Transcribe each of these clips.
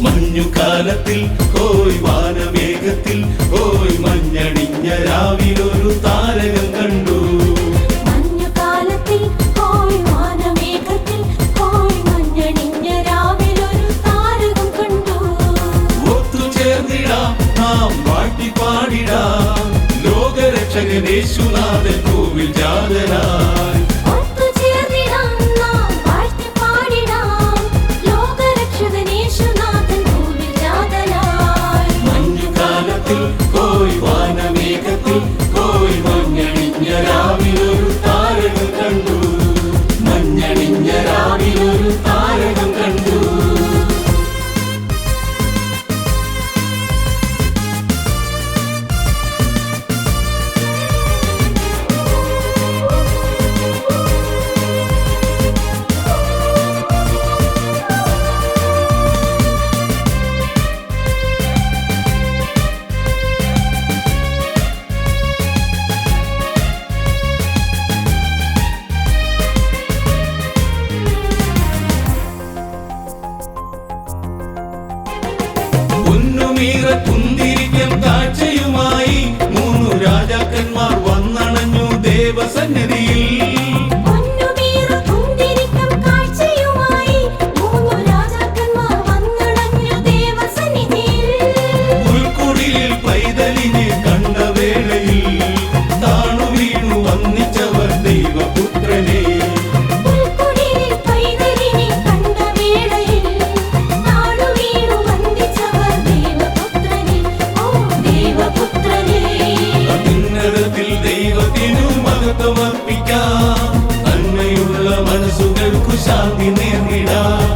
മഞ്ഞുകാലത്തിൽ ഹോയ് വാനമേഘത്തിൽ ഹോയ് മഞ്ഞണിഞ്ഞ രാവിലൊരു താരകം കണ്ടു. മഞ്ഞുകാലത്തിൽ ഹോയ് വാനമേഘത്തിൽ ഹോയ് മഞ്ഞണിഞ്ഞ രാവിലൊരു താരകം കണ്ടു. ഒത്തുചേർന്നിടാം നാം വാഴ്ത്തിപ്പാടിടാം ലോകരക്ഷകൻ യേശുനാഥൻ കോവിൽ ജാതനായി. മഞ്ഞുകാലത്തിൽ ഹോയ് വാനമേഘത്തിൽ ഹോയ് മഞ്ഞണിഞ്ഞ രാവിലൊരു താരകം കണ്ടു. മഞ്ഞണിഞ്ഞ രാവിലൊരു താരകം കണ്ടു. കുന്തിരിക്കം കാഴ്ചയുമായി മൂന്നു രാജാക്കന്മാർ വന്നണഞ്ഞു ദേവസന്നിധിയിൽ. പുൽക്കുടിലിൽ പൈതലിനെ കണ്ട വേളയിൽ താണു വീണു വന്നിച്ചവർ ദൈവപുത്രനെ. ദൈവത്തിനു മഹത്വമർപ്പിക്കാം നന്മയുള്ള മനസ്സുകൾക്കു ശാന്തി നേർന്നിടാം.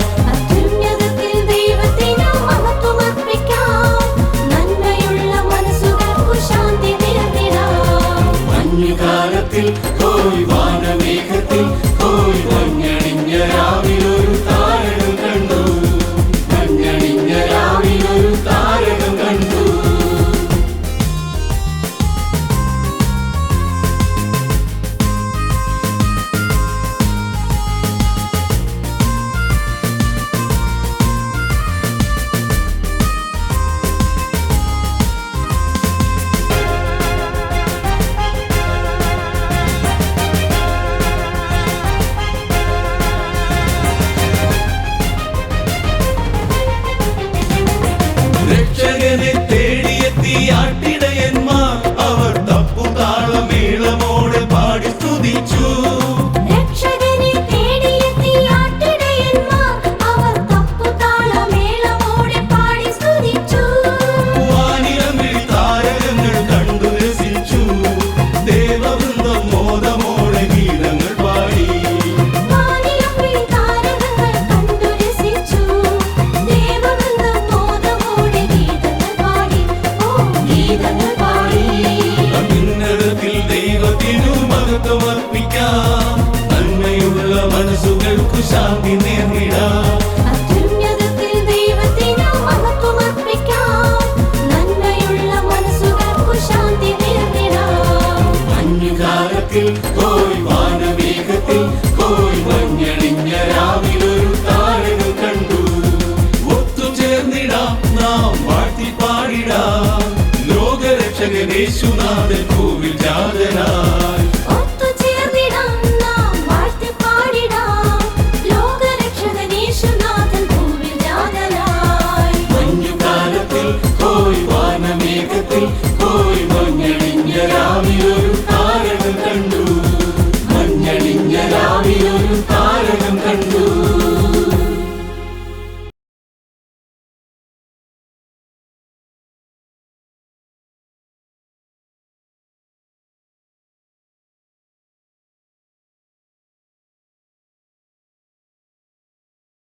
മഞ്ഞുകാലത്തിൽ ഹോയ് വാനമേഘത്തിൽ ഹോയ് മഞ്ഞണിഞ്ഞ രാവിലൊരു താരകം കണ്ടു. മഞ്ഞണിഞ്ഞ രാവിലൊരു താരകം കണ്ടു. രക്ഷകനെ തേടിയെത്തി ആട്ടിടയന്മാർ അവർ തപ്പുതാളമേളമോടെ പാടി സ്തുതിച്ചു. വാനിലമിഴി താരകങ്ങൾ കണ്ടു രസിച്ചു. ദേവവൃന്ദം മോദമോടെ ഗീതങ്ങൾ പാടി. ദൈവത്തിനു മഹത്വമർപ്പിക്കാം നന്മയുള്ള മനസ്സുകൾക്കു ശാന്തി നേർന്നിടാം. മഞ്ഞുകാലത്തിൽ ഹോയ് വാനമേഘത്തിൽ ഹോയ് മഞ്ഞണിഞ്ഞ രാവിലൊരു താരകം കണ്ടു. ഒത്തുചേർന്നിടാം നാം വാഴ്ത്തിപ്പാടിടാം ലോകരക്ഷകൻ യേശുനാഥൻ കോവിൽ ജാതനായി.